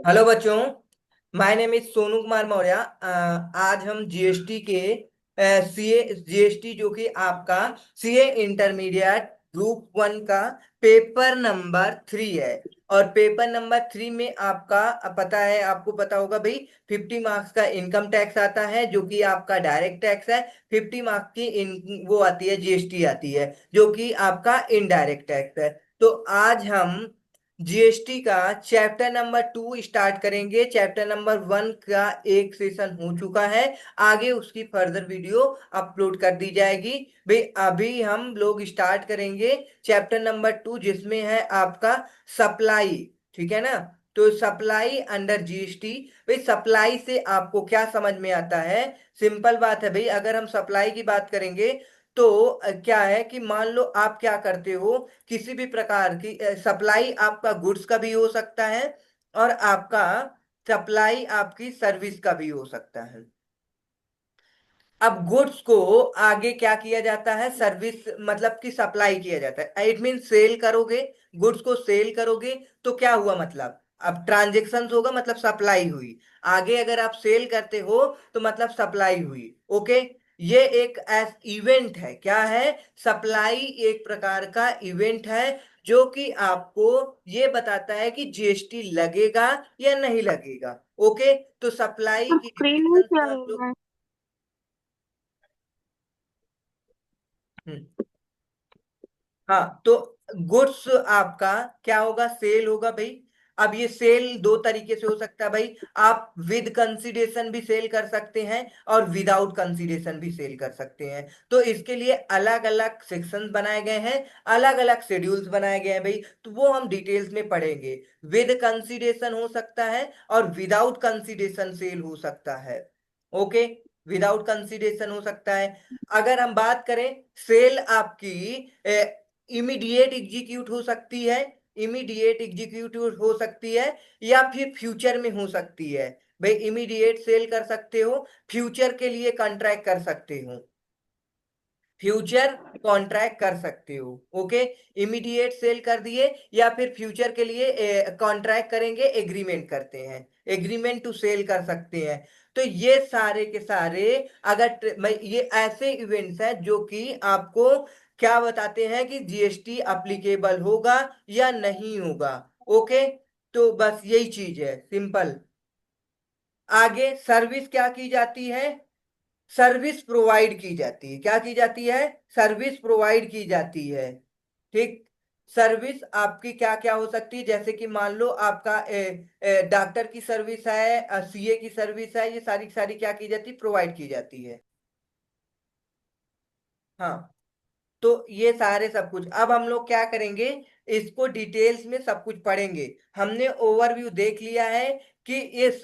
Hello बच्चों। My name is Sonu Kumar Maurya. आज हम जीएसटी के सीए जीएसटी जो कि आपका सीए इंटरमीडिएट ग्रुप वन का पेपर नंबर 3 है। और पेपर नंबर 3 में आपका पता है, आपको पता होगा भाई, 50 मार्क्स का इनकम टैक्स आता है जो कि आपका डायरेक्ट टैक्स है। 50 मार्क्स की वो आती है, जीएसटी आती है जो कि आपका इनडायरेक्ट टैक्स है। तो आज हम जीएसटी का चैप्टर नंबर 2 स्टार्ट करेंगे। चैप्टर नंबर 1 का एक सेशन हो चुका है, आगे उसकी फर्दर वीडियो अपलोड कर दी जाएगी। भाई अभी हम लोग स्टार्ट करेंगे चैप्टर नंबर 2, जिसमें है आपका सप्लाई। ठीक है ना? तो सप्लाई अंडर जीएसटी। भाई सप्लाई से आपको क्या समझ में आता है? सिंपल बात है भाई, अगर हम सप्लाई की बात करेंगे तो क्या है कि मान लो आप क्या करते हो, किसी भी प्रकार की सप्लाई आपका गुड्स का भी हो सकता है और आपका सप्लाई आपकी सर्विस का भी हो सकता है। अब गुड्स को आगे क्या किया जाता है? सर्विस मतलब कि सप्लाई किया जाता है। इट मीन सेल करोगे, गुड्स को सेल करोगे तो क्या हुआ, मतलब अब ट्रांजेक्शन होगा, मतलब सप्लाई हुई। आगे अगर आप सेल करते हो तो मतलब सप्लाई हुई। ओके, ये एक एस इवेंट है। क्या है? सप्लाई एक प्रकार का इवेंट है जो कि आपको ये बताता है कि जीएसटी लगेगा या नहीं लगेगा। ओके, तो सप्लाई की स्क्रीन में डिफिनेशन क्या को हम हो लोग रहा है? हम्म, हाँ, तो गुड्स आपका क्या होगा? सेल होगा भाई। अब ये सेल दो तरीके से हो सकता है भाई। आप विद कंसिडरेशन भी सेल कर सकते हैं और विदाउट कंसिडरेशन भी सेल कर सकते हैं। तो इसके लिए अलग अलग सेक्शंस बनाए गए हैं, अलग अलग शेड्यूल्स बनाए गए हैं भाई। तो वो हम डिटेल्स में पढ़ेंगे। विद कंसिडरेशन हो सकता है और विदाउट कंसिडरेशन सेल हो सकता है। ओके, विदाउट कंसिडरेशन हो सकता है। अगर हम बात करें, सेल आपकी इमीडिएट एग्जीक्यूट हो सकती है, इमीडिएट एग्जीक्यूट हो सकती है या फिर फ्यूचर में हो सकती है। भाई इमीडिएट सेल कर सकते हो, फ्यूचर के लिए कॉन्ट्रैक्ट कर सकते हो, फ्यूचर कॉन्ट्रैक्ट कर सकते हो। ओके, इमीडिएट सेल कर दिए या फिर फ्यूचर के लिए कॉन्ट्रैक्ट करेंगे, एग्रीमेंट करते हैं, एग्रीमेंट टू सेल कर सकते हैं। तो ये सारे के सारे, अगर ये ऐसे इवेंट्स हैं जो कि आपको क्या बताते हैं कि जीएसटी अप्लीकेबल होगा या नहीं होगा। ओके, तो बस यही चीज है, सिंपल। आगे सर्विस क्या की जाती है? सर्विस प्रोवाइड की जाती है। क्या की जाती है? सर्विस प्रोवाइड की जाती है। ठीक, सर्विस आपकी क्या क्या हो सकती है? जैसे कि मान लो आपका डॉक्टर की सर्विस है, सीए की सर्विस है, ये सारी सारी क्या की जाती है? प्रोवाइड की जाती है। हाँ, तो ये सारे सब कुछ अब हम लोग क्या करेंगे, इसको डिटेल्स में सब कुछ पढ़ेंगे। हमने ओवरव्यू देख लिया है कि इस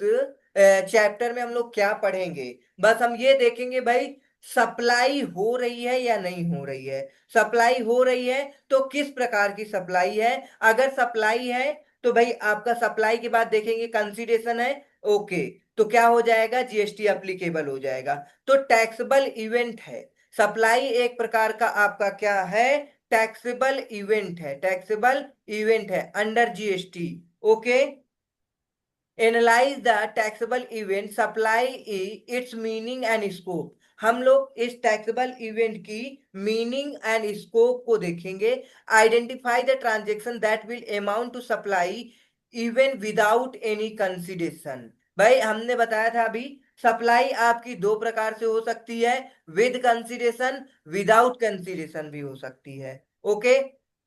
चैप्टर में हम लोग क्या पढ़ेंगे। बस हम ये देखेंगे भाई, सप्लाई हो रही है या नहीं हो रही है। सप्लाई हो रही है तो किस प्रकार की सप्लाई है। अगर सप्लाई है तो भाई आपका सप्लाई के बाद देखेंगे कंसीडरेशन है। ओके, तो क्या हो जाएगा? जीएसटी अप्लीकेबल हो जाएगा। तो टैक्सेबल इवेंट है। सप्लाई एक प्रकार का आपका क्या है? टैक्सेबल इवेंट है, टैक्सेबल इवेंट है under GST. Okay, analyse the taxable event supply its meaning and scope. हम लोग इस टैक्सेबल इवेंट की मीनिंग एंड स्कोप को देखेंगे। Identify the transaction that will amount to supply even without any consideration. भाई हमने बताया था अभी, सप्लाई आपकी दो प्रकार से हो सकती है, विद कंसिडरेशन, विदाउट कंसिडरेशन भी हो सकती है। ओके,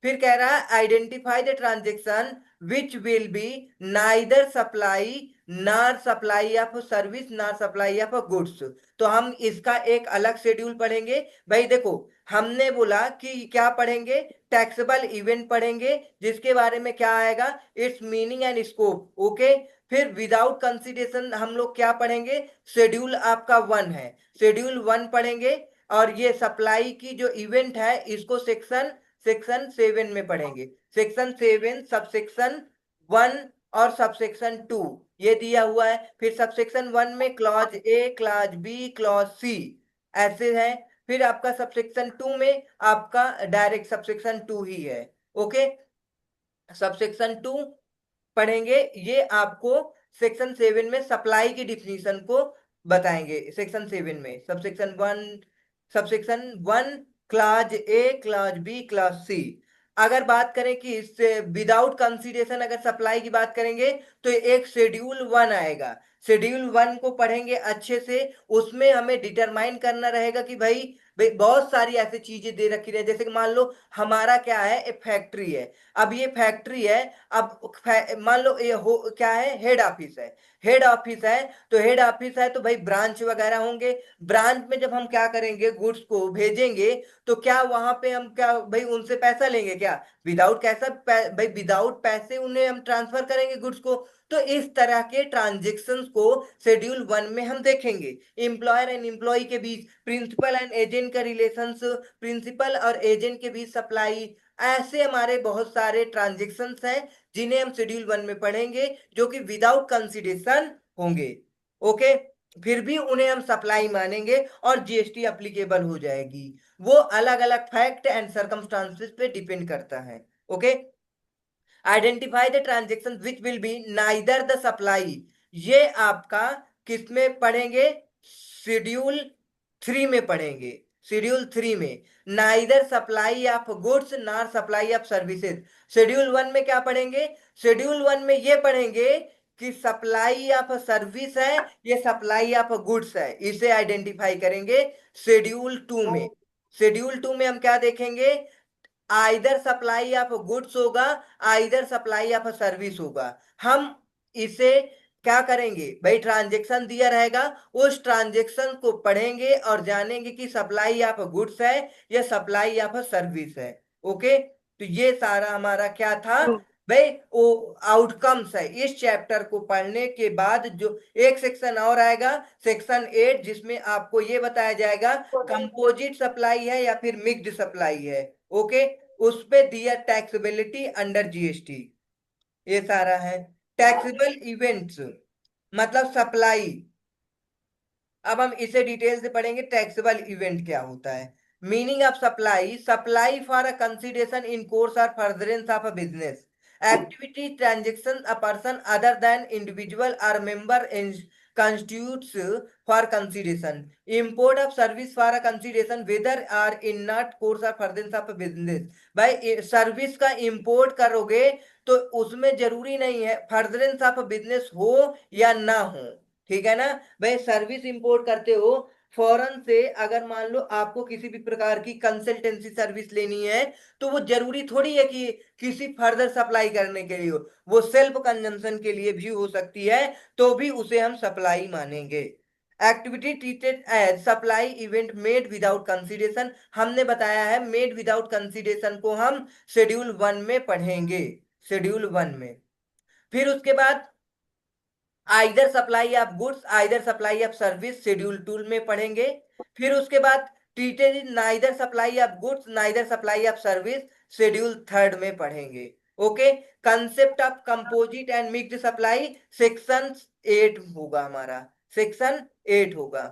फिर कह रहा है identify the transaction which will be neither supply नार सप्लाई ऑफ सर्विस नार सप्लाई ऑफ गुड्स। तो हम इसका एक अलग शेड्यूल पढ़ेंगे। भाई देखो, हमने बोला कि क्या पढ़ेंगे? टैक्सेबल इवेंट पढ़ेंगे, जिसके बारे में क्या आएगा? It's meaning and scope. Okay, फिर विदाउट कंसिडरेशन हम लोग क्या पढ़ेंगे? शेड्यूल आपका 1 है, शेड्यूल 1 पढ़ेंगे। और ये सप्लाई की जो इवेंट है इसको सेक्शन सेक्शन 7 में पढ़ेंगे। सेक्शन 7 सबसेक्शन 1 और सबसेक्शन 2 ये दिया हुआ है। फिर सबसेक्शन 1 में clause A, clause B, clause C ऐसे है। फिर आपका सबसेक्शन 2 में आपका डायरेक्ट सबसेक्शन 2 ही है। ओके, सबसेक्शन 2 पढ़ेंगे। ये आपको सेक्शन 7 में सप्लाई की डिफिनीशन को बताएंगे। सेक्शन 7 में सबसेक्शन 1 क्लाज ए, क्लाज बी, क्लाज सी। अगर बात करें कि इससे विदाउट कंसीडरेशन अगर सप्लाई की बात करेंगे तो एक शेड्यूल 1 आएगा। शेड्यूल 1 को पढ़ेंगे अच्छे से। उसमें हमें डिटरमाइन करना रहेगा कि भाई बहुत सारी ऐसी चीजें दे रखी है, जैसे कि मान लो हमारा क्या है, एक फैक्ट्री है। अब ये फैक्ट्री है, अब मान लो ये क्या है, हेड ऑफिस है। हेड ऑफिस है तो हेड ऑफिस है तो भाई ब्रांच वगैरह होंगे। ब्रांच में जब हम क्या करेंगे, गुड्स को भेजेंगे, तो क्या वहां पे हम क्या भाई उनसे पैसा लेंगे क्या? विदाउट कैसा भाई विदाउट पैसे उन्हें हम ट्रांसफर करेंगे गुड्स को? तो इस तरह के ट्रांजेक्शन्स को शेड्यूल 1 में हम देखेंगे। एम्प्लॉयर एंड एम्प्लॉय के बीच, प्रिंसिपल एंड एजेंट का रिलेशंस, प्रिंसिपल और एजेंट के बीच सप्लाई, ऐसे हमारे बहुत सारे ट्रांजेक्शन्स हैं जिन्हें हम शेड्यूल 1 में पढ़ेंगे, जो कि विदाउट कंसिडरेशन होंगे। ओके, फिर भी उन्हें हम सप्लाई मानेंगे और जीएसटी अप्लीकेबल हो जाएगी। वो अलग अलग फैक्ट एंड सर्कमस्टांसेस पे डिपेंड करता है। Okay, identify the transaction which will be neither the supply. ये आपका किस में पढ़ेंगे? शेड्यूल 3 में पढ़ेंगे। शेड्यूल 3 में neither supply of goods nor supply of services. Schedule 1 में क्या पढ़ेंगे? शेड्यूल 1 में ये पढ़ेंगे कि सप्लाई ऑफ सर्विस है, ये सप्लाई ऑफ गुड्स है, इसे आइडेंटिफाई करेंगे। शेड्यूल 2 में, शेड्यूल 2 में हम क्या देखेंगे? आइदर सप्लाई ऑफ गुड्स होगा, आइदर सप्लाई ऑफ सर्विस होगा। हम इसे क्या करेंगे भाई, ट्रांजेक्शन दिया रहेगा, उस ट्रांजेक्शन को पढ़ेंगे और जानेंगे कि सप्लाई ऑफ गुड्स है या सप्लाई ऑफ सर्विस है। ओके, तो ये सारा हमारा क्या था भाई, वो आउटकम्स है। इस चैप्टर को पढ़ने के बाद जो एक सेक्शन और आएगा, सेक्शन 8, जिसमें आपको ये बताया जाएगा कंपोजिट सप्लाई है या फिर मिक्स्ड सप्लाई है। ओके, उस पे दिया टैक्सेबिलिटी अंडर जीएसटी, ये सारा है। टैक्सेबल इवेंट्स मतलब सप्लाई। अब हम इसे डिटेल से पढ़ेंगे, टैक्सेबल इवेंट क्या होता है। Meaning of supply, supply for a consideration in course or furtherance of a business activity transaction a person other than individual or member constitutes for consideration, import of service for a consideration whether are in not course or furtherance of a business। भाई service का import करोगे तो उसमें जरूरी नहीं है furtherance of business हो या ना हो, ठीक है ना। भाई सर्विस इंपोर्ट करते हो फॉरेन से, अगर मान लो आपको किसी भी प्रकार की कंसल्टेंसी सर्विस लेनी है, तो वो जरूरी थोड़ी है कि किसी फर्दर सप्लाई करने के लिए हो, वो सेल्फ कंजम्पशन के लिए भी हो सकती है, तो भी उसे हम सप्लाई मानेंगे। Activity treated as supply event made without consideration, हमने बताया है मेड विदाउट कंसिडरेशन को हम शेड्यूल 1 में पढ़ेंगे। शेड्यूल 1 में फिर उसके बाद either supply of goods, either supply of service schedule 2 में पढ़ेंगे। फिर उसके बाद treated in neither supply of goods neither supply of service schedule 3 में पढ़ेंगे। Okay, concept of composite and mixed supply section 8 होगा हमारा, सेक्शन 8 होगा।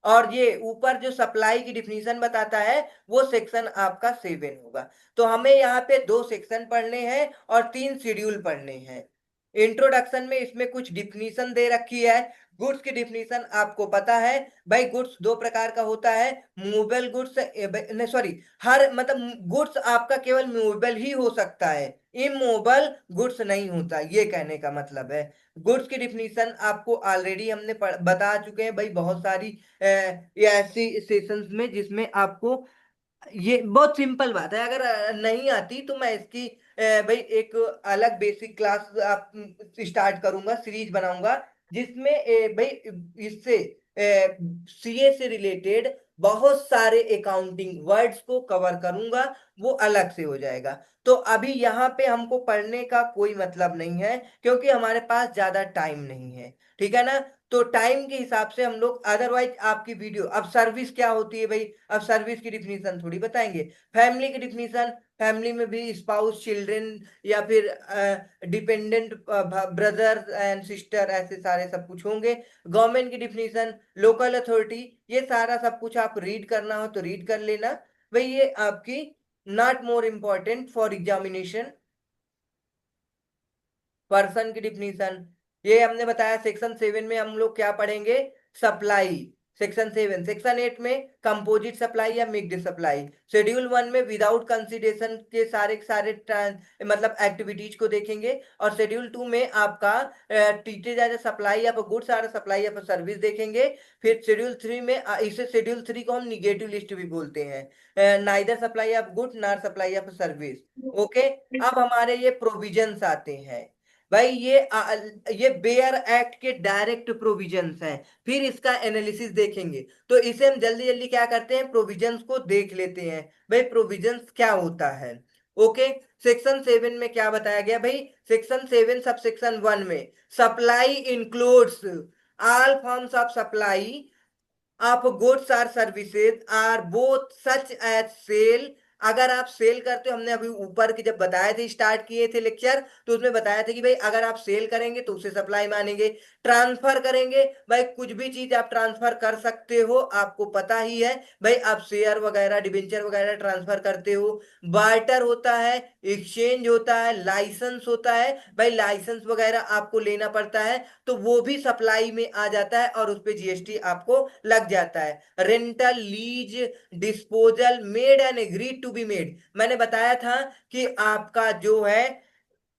और ये ऊपर जो सप्लाई की डिफिनीशन बताता है वो सेक्शन आपका 7 होगा। तो हमें यहाँ पे 2 सेक्शन पढ़ने हैं और 3 शेड्यूल पढ़ने हैं। इंट्रोडक्शन में इसमें कुछ डिफिनीशन दे रखी है। गुड्स की डिफिनीशन आपको पता है भाई, गुड्स 2 प्रकार का होता है, मूवेबल गुड्स, नहीं सॉरी, हर मतलब गुड्स आपका केवल मूवेबल ही हो सकता है, इमूवेबल गुड्स नहीं होता, ये कहने का मतलब है। गुड्स की डिफिनीशन आपको ऑलरेडी हमने बता चुके हैं भाई, बहुत सारी ये ऐसी सेशंस में जिसमें आपको ये बहुत सिंपल बात है। अगर नहीं आती तो मैं इसकी भाई एक अलग बेसिक क्लास आप स्टार्ट करूंगा, सीरीज बनाऊंगा, जिसमें भाई इससे सीए से रिलेटेड बहुत सारे अकाउंटिंग वर्ड्स को कवर करूंगा, वो अलग से हो जाएगा। तो अभी यहाँ पे हमको पढ़ने का कोई मतलब नहीं है, क्योंकि हमारे पास ज्यादा टाइम नहीं है, ठीक है ना। तो टाइम के हिसाब से हम लोग, अदरवाइज आपकी वीडियो, अब सर्विस क्या होती है भाई, अब सर्विस की डिफिनीशन थोड़ी बताएंगे। फैमिली की डिफिनीशन, फैमिली में भी स्पाउस, चिल्ड्रन या फिर डिपेंडेंट ब्रदर एंड सिस्टर, ऐसे सारे सब कुछ होंगे। गवर्नमेंट की डिफिनीशन, लोकल अथॉरिटी, ये सारा सब कुछ आप रीड करना हो तो रीड कर लेना भाई, ये आपकी not more important for examination. Person की डिफिनीशन, ये हमने बताया सेक्शन 7 में हम लोग क्या पढ़ेंगे, सप्लाई। सेक्शन 7, सेक्शन 8 में कंपोजिट सप्लाई या मिक्स्ड सप्लाई। शेड्यूल 1 में विदाउट कंसिडरेशन के सारे सारे मतलब एक्टिविटीज को देखेंगे। और शेड्यूल 2 में आपका treated as supply of goods और सप्लाई ऑफ सर्विस देखेंगे। फिर शेड्यूल 3 में इसे शेड्यूल 3 को हम निगेटिव लिस्ट भी बोलते हैं, neither supply of goods nor supply of service. Okay, अब हमारे ये प्रोविजंस आते हैं भाई। ये बेयर एक्ट के डायरेक्ट प्रोविजंस हैं। फिर इसका एनालिसिस देखेंगे। तो इसे हम जल्दी जल्दी क्या करते हैं, प्रोविजंस को देख लेते हैं भाई, प्रोविजंस क्या होता है। ओके, सेक्शन 7 में क्या बताया गया भाई, सेक्शन 7 सब सेक्शन 1 में supply includes all forms of supply of goods or services or both such as sale. अगर आप सेल करते हो, हमने अभी ऊपर की जब बताए थे, स्टार्ट किए थे लेक्चर, तो उसमें बताया था कि भाई अगर आप सेल करेंगे तो उसे सप्लाई मानेंगे। ट्रांसफर करेंगे भाई, कुछ भी चीज आप ट्रांसफर कर सकते हो, आपको पता ही है भाई, आप शेयर वगैरह डिबेंचर वगैरह ट्रांसफर करते हो। बार्टर होता है, एक्सचेंज होता है, लाइसेंस होता है भाई, लाइसेंस वगैरह आपको लेना पड़ता है, तो वो भी सप्लाई में आ जाता है और उस पे जीएसटी आपको लग जाता है। Rental, lease, disposal, made and agreed to be made, मैंने बताया था कि आपका जो है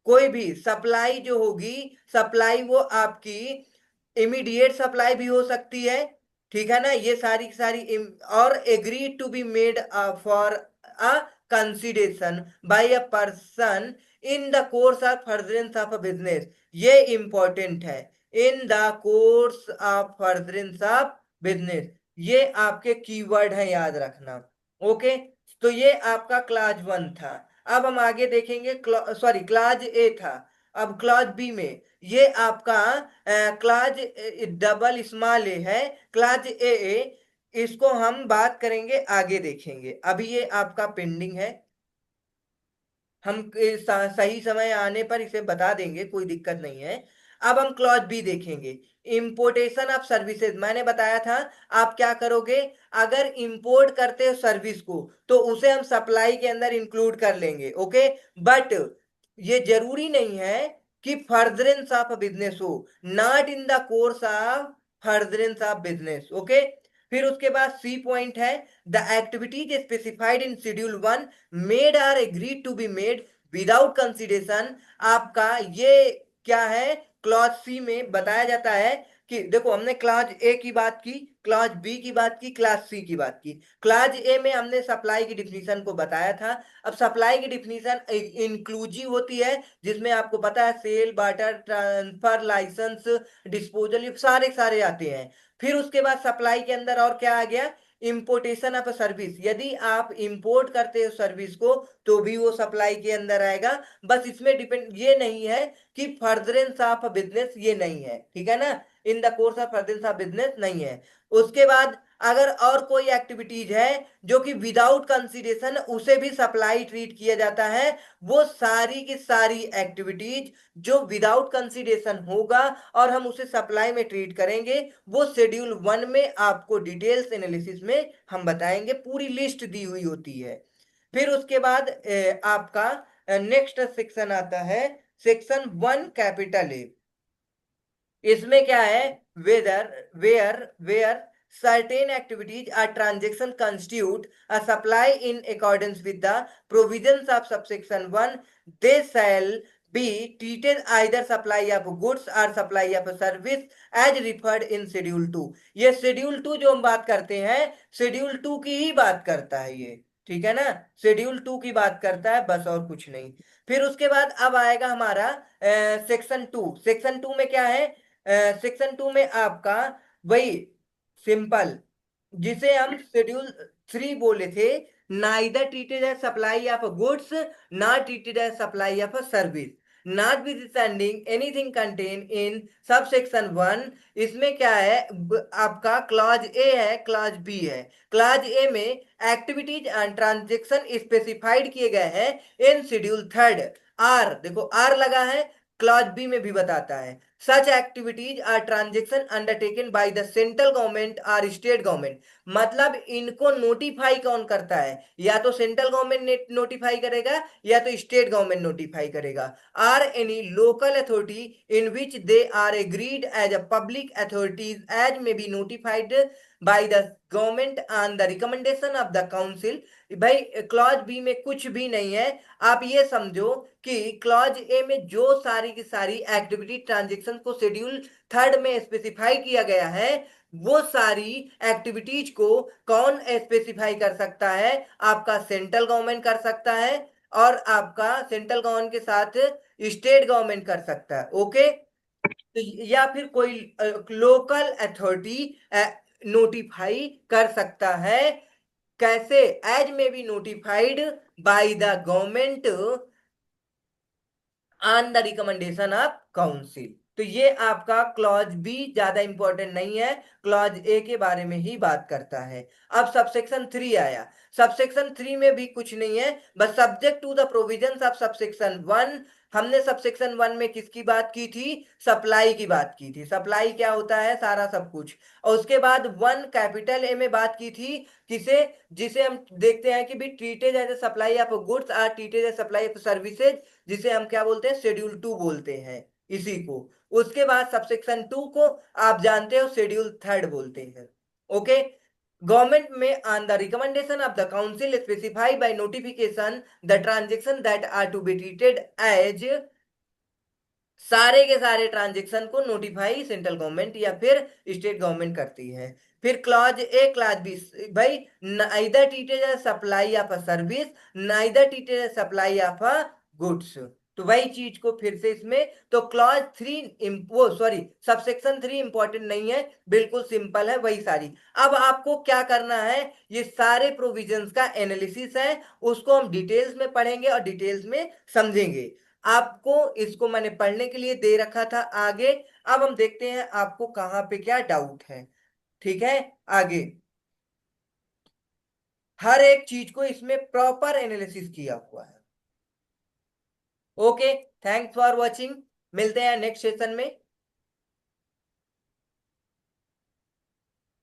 कोई भी सप्लाई जो होगी, सप्लाई वो आपकी इमीडिएट सप्लाई भी हो सकती है, ठीक है ना, ये सारी की सारी और agree to be made for a consideration by a person in the course of furtherance of a business. ये इंपॉर्टेंट है, in the course of furtherance of business, ये आपके कीवर्ड है, याद रखना। ओके, तो ये आपका क्लास 1 था। अब हम आगे देखेंगे, सॉरी क्लास ए था। अब क्लास बी में ये आपका क्लास डबल स्मॉल ए है, क्लास ए, इसको हम बात करेंगे आगे देखेंगे, अभी ये आपका पेंडिंग है। हम सही समय आने पर इसे बता देंगे, कोई दिक्कत नहीं है। अब हम क्लॉज बी देखेंगे, इंपोर्टेशन ऑफ सर्विसेज। मैंने बताया था आप क्या करोगे, अगर इंपोर्ट करते हो सर्विस को तो उसे हम सप्लाई के अंदर इंक्लूड कर लेंगे। ओके, बट ये जरूरी नहीं है कि फर्दरेंस ऑफ बिजनेस हो, not in the course of furtherance of business. Okay, फिर उसके बाद सी पॉइंट है, the activities specified in schedule 1 made or agreed to be made without consideration. आपका ये क्या है, क्लॉज सी में बताया जाता है कि देखो, हमने क्लॉज ए की बात की, क्लॉज बी की बात की, क्लॉज सी की बात की। क्लॉज ए में हमने सप्लाई की डिफिनीशन को बताया था। अब सप्लाई की डिफिनीशन इंक्लूसिव होती है, जिसमें आपको पता है sale, barter, transfer, licence, disposal, ये सारे सारे आते हैं। फिर उसके बाद सप्लाई के अंदर और क्या आ गया, इंपोर्टेशन ऑफ सर्विस। यदि आप इंपोर्ट करते हो सर्विस को तो भी वो सप्लाई के अंदर आएगा। बस इसमें डिपेंड ये नहीं है कि फर्दरेंस ऑफ बिजनेस, ये नहीं है, ठीक है ना, इन the course of furtherance of business नहीं है। उसके बाद अगर और कोई एक्टिविटीज है जो कि विदाउट कंसिडरेशन, उसे भी सप्लाई ट्रीट किया जाता है। वो सारी की सारी एक्टिविटीज जो विदाउट कंसिडरेशन होगा और हम उसे सप्लाई में ट्रीट करेंगे, वो शेड्यूल 1 में आपको डिटेल्स एनालिसिस में हम बताएंगे, पूरी लिस्ट दी हुई होती है। फिर उसके बाद आपका नेक्स्ट सेक्शन आता है, सेक्शन 1 कैपिटल ए। इसमें क्या है, whether were were certain activities or transaction constitute a supply in accordance with the provisions of subsection 1, they shall be treated either supply of goods or supply of service as referred in schedule 2। ये schedule 2 जो हम बात करते हैं, schedule 2 की ही बात करता है ये, ठीक है ना, शेड्यूल 2 की बात करता है, बस और कुछ नहीं। फिर उसके बाद अब आएगा हमारा सेक्शन 2। सेक्शन 2 में क्या है, सेक्शन 2 में आपका वही सिंपल, जिसे हम शेड्यूल 3 बोले थे, neither treated as supply of goods not treated as supply of service notwithstanding anything contain in sub section 1। इसमें क्या है, आपका क्लॉज ए है, क्लॉज बी है। क्लॉज ए में एक्टिविटीज एंड ट्रांजेक्शन स्पेसिफाइड किए गए हैं इन शेड्यूल 3। आर देखो, आर लगा है, क्लॉज बी में भी बताता है। Such activities or transaction undertaken by the central government or state government. मतलब इनको नोटिफाई कौन करता है, या तो सेंट्रल गवर्नमेंट नोटिफाई करेगा या तो स्टेट गवर्नमेंट नोटिफाई करेगा। Or any local authority in which they are agreed as a public authorities as may be notified by the government on the recommendation of the council. भाई clause B में कुछ भी नहीं है। आप ये समझो कि क्लॉज ए में जो सारी की सारी एक्टिविटी ट्रांजेक्शन को शेड्यूल थर्ड में स्पेसिफाई किया गया है, वो सारी एक्टिविटीज को कौन स्पेसिफाई कर सकता है, आपका सेंट्रल गवर्नमेंट कर सकता है, और आपका सेंट्रल गवर्नमेंट के साथ स्टेट गवर्नमेंट कर सकता है। ओके, तो या फिर कोई लोकल अथॉरिटी नोटिफाई कर सकता है। कैसे? एज में B notified by the government on the recommendation of council. तो ये आपका क्लॉज बी ज्यादा इंपॉर्टेंट नहीं है, क्लॉज ए के बारे में ही बात करता है। अब सबसेक्शन 3 आया। सबसेक्शन 3 में भी कुछ नहीं है, बस subject to the provisions of subsection 1। हमने सबसेक्शन 1 में किसकी बात की थी? सप्लाई की बात की थी। सप्लाई क्या होता है, सारा सब कुछ। और उसके बाद 1 कैपिटल ए में बात की थी किसे, जिसे हम देखते हैं कि भी treated as a supply of goods or treated as supply of services, जिसे हम क्या बोलते हैं, शेड्यूल 2 बोलते हैं इसी को। उसके बाद सबसेक्शन 2 को आप जानते हो शेड्यूल 3 बोलते हैं। ओके, गवर्नमेंट में on the recommendation of the council specify by notification the transaction that are to be treated as, सारे के सारे ट्रांजेक्शन को नोटिफाई सेंट्रल गवर्नमेंट या फिर स्टेट गवर्नमेंट करती है। फिर क्लॉज ए क्लॉज बी, भाई neither treated as supply of a service, neither treated as supply of a goods. तो वही चीज को फिर से इसमें, तो क्लॉज 3 वो सॉरी सबसेक्शन 3 इंपॉर्टेंट नहीं है, बिल्कुल सिंपल है वही सारी। अब आपको क्या करना है, ये सारे प्रोविजंस का एनालिसिस है, उसको हम डिटेल्स में पढ़ेंगे और डिटेल्स में समझेंगे। आपको इसको मैंने पढ़ने के लिए दे रखा था आगे। अब हम देखते हैं आपको कहाँ पे क्या डाउट है। ठीक है, आगे हर एक चीज को इसमें प्रॉपर एनालिसिस किया हुआ है। ओके, थैंक्स फॉर वॉचिंग, मिलते हैं नेक्स्ट सेशन में।